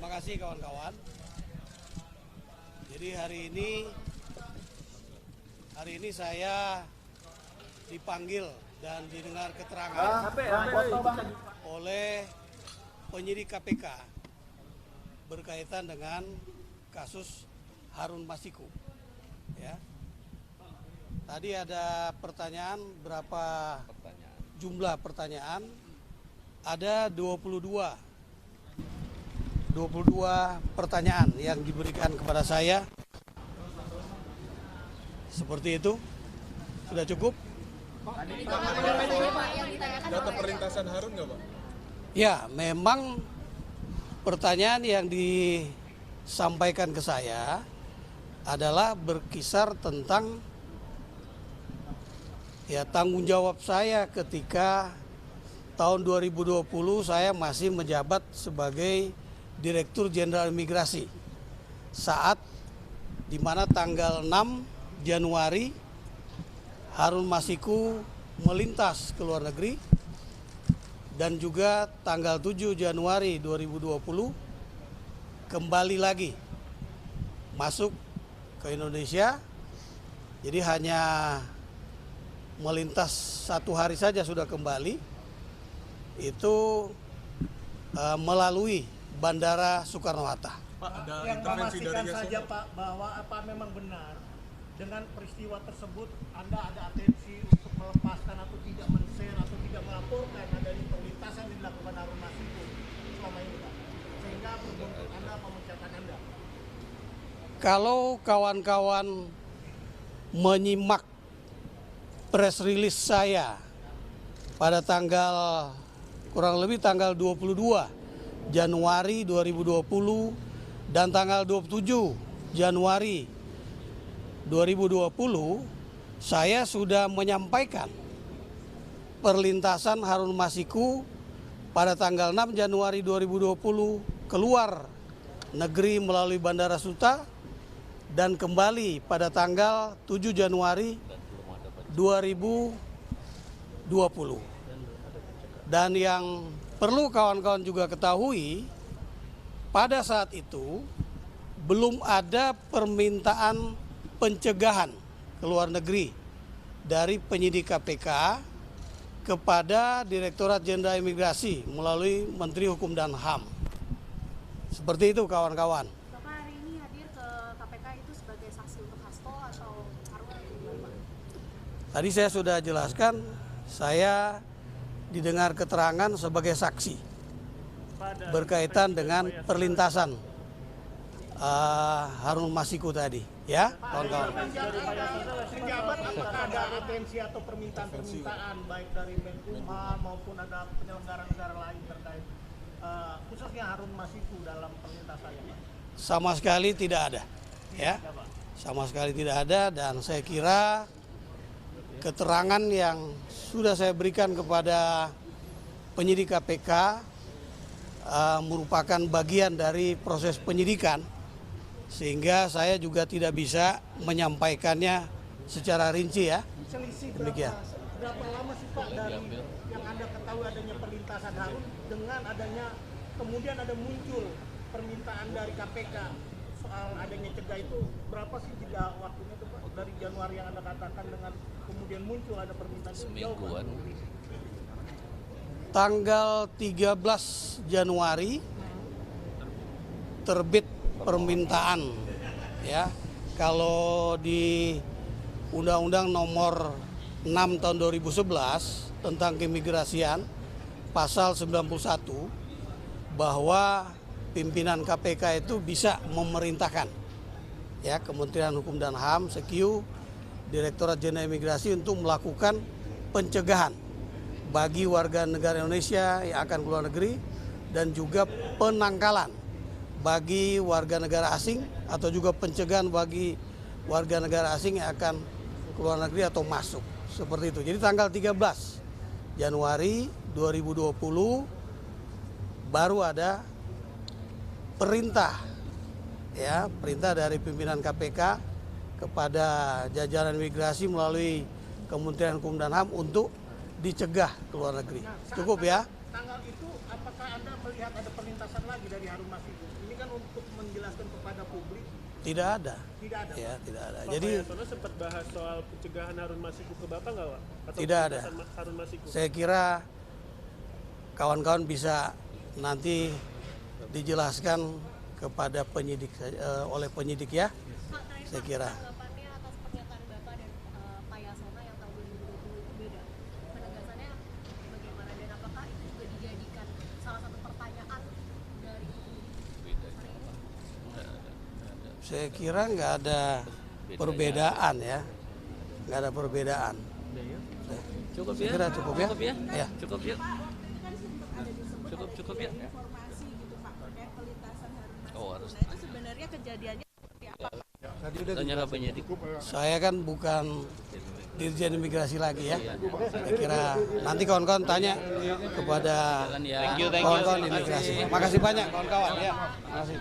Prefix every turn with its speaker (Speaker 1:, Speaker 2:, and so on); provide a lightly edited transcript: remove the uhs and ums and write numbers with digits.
Speaker 1: Terima kasih kawan-kawan. Jadi hari ini saya dipanggil dan didengar keterangan oleh penyidik KPK berkaitan dengan kasus Harun Masiku. Ya. Tadi ada pertanyaan, berapa jumlah pertanyaan? Ada 22 pertanyaan yang diberikan kepada saya. Seperti itu. Sudah cukup?
Speaker 2: Data perlintasan Harun nggak, Pak?
Speaker 1: Ya, memang pertanyaan yang disampaikan ke saya adalah berkisar tentang tanggung jawab saya ketika tahun 2020 saya masih menjabat sebagai Direktur Jenderal Imigrasi saat di mana tanggal 6 Januari Harun Masiku melintas ke luar negeri dan juga tanggal 7 Januari 2020 kembali lagi masuk ke Indonesia. Jadi hanya melintas 1 hari saja sudah kembali, itu melalui Bandara Soekarno-Hatta.
Speaker 3: Pak, ada yang memastikan saja Pak bahwa apa memang benar dengan peristiwa tersebut Anda ada atensi untuk melepaskan atau tidak men-share atau tidak melaporkan adanya perlintasan yang dilakukan Harun Masiku selama ini Pak, sehingga membentuk Anda memecahkan Anda.
Speaker 1: Kalau kawan-kawan menyimak press release saya pada kurang lebih tanggal 22 Januari 2020 dan tanggal 27 Januari 2020, saya sudah menyampaikan perlintasan Harun Masiku pada tanggal 6 Januari 2020 keluar negeri melalui Bandara Suta dan kembali pada tanggal 7 Januari 2020. Dan yang perlu kawan-kawan juga ketahui, pada saat itu belum ada permintaan pencegahan ke luar negeri dari penyidik KPK kepada Direktorat Jenderal Imigrasi melalui Menteri Hukum dan HAM. Seperti itu kawan-kawan.
Speaker 4: Bapak hari ini hadir ke KPK itu sebagai saksi untuk Hasto atau Harun?
Speaker 1: Tadi saya sudah jelaskan, saya didengar keterangan sebagai saksi berkaitan dengan perlintasan Harun Masiku tadi, ya kawan-kawan.
Speaker 3: Penjabat apakah ada atensi atau permintaan baik dari Menkumham maupun ada penyelenggara negara lain terkait khususnya Harun Masiku dalam perlintasannya Pak?
Speaker 1: Sama sekali tidak ada, ya. Sama sekali tidak ada, dan saya kira keterangan yang sudah saya berikan kepada penyidik KPK merupakan bagian dari proses penyidikan, sehingga saya juga tidak bisa menyampaikannya secara rinci, ya.
Speaker 3: Selisih
Speaker 1: Demikian.
Speaker 3: berapa lama sih Pak dari yang Anda ketahui adanya perlintasan Harun dengan adanya kemudian ada muncul permintaan dari KPK soal adanya cegah, itu berapa sih jeda waktunya itu Pak dari Januari yang Anda katakan dengan kemudian muncul ada permintaan?
Speaker 5: Semingguan.
Speaker 1: Tanggal 13 Januari terbit permintaan, ya. Kalau di Undang-Undang Nomor 6 tahun 2011 tentang keimigrasian pasal 91 bahwa pimpinan KPK itu bisa memerintahkan, ya, Kementerian Hukum dan HAM, Sekyu, Direktorat Jenderal Imigrasi untuk melakukan pencegahan bagi warga negara Indonesia yang akan keluar negeri dan juga penangkalan bagi warga negara asing atau juga pencegahan bagi warga negara asing yang akan keluar negeri atau masuk. Seperti itu. Jadi tanggal 13 Januari 2020 baru ada perintah, ya, perintah dari pimpinan KPK kepada jajaran imigrasi melalui Kementerian Hukum dan HAM untuk dicegah ke luar negeri. Cukup, ya.
Speaker 3: Tanggal itu apakah Anda melihat ada perlintasan lagi dari Harun Masiku? Ini kan untuk menjelaskan kepada publik.
Speaker 1: Tidak ada.
Speaker 3: Tidak ada.
Speaker 1: Ya, tidak ada.
Speaker 5: Pak
Speaker 1: Jadi
Speaker 5: Yasona sempat bahas soal pencegahan Harun Masiku ke Bapak nggak, Pak? Atau
Speaker 1: Tidak ada.
Speaker 5: penjelasan Harun Masiku?
Speaker 1: saya kira kawan-kawan bisa nanti dijelaskan kepada penyidik oleh penyidik ya.
Speaker 4: Pak, terakhir
Speaker 1: Saya
Speaker 4: Pak,
Speaker 1: kira.
Speaker 4: tanggapannya atas pernyataan Bapak dan Pak Yasona yang tahun 2020 itu beda. Penegasannya bagaimana dan apakah itu juga dijadikan salah satu pertanyaan dari hari ini?
Speaker 1: Saya kira nggak ada perbedaan ya, nggak ada perbedaan.
Speaker 6: Cukup
Speaker 1: Saya
Speaker 6: ya?
Speaker 1: kira cukup ya.
Speaker 6: Cukup ya?
Speaker 1: Ya.
Speaker 6: Cukup ya?
Speaker 7: Pak, ini kan sempat ada disebut
Speaker 6: Cukup
Speaker 7: ada
Speaker 6: ya?
Speaker 7: informasi gitu Pak terkait pelintasan Harun Masiku.
Speaker 6: Oh, harus.
Speaker 7: Nah itu sebenarnya kejadiannya seperti apa?
Speaker 6: Tanya ke penyidik.
Speaker 1: Saya kan bukan Dirjen Imigrasi lagi ya. Saya kira nanti kawan-kawan tanya kepada
Speaker 6: Thank you.
Speaker 1: kawan-kawan imigrasi. Makasih banyak kawan-kawan ya. Makasih.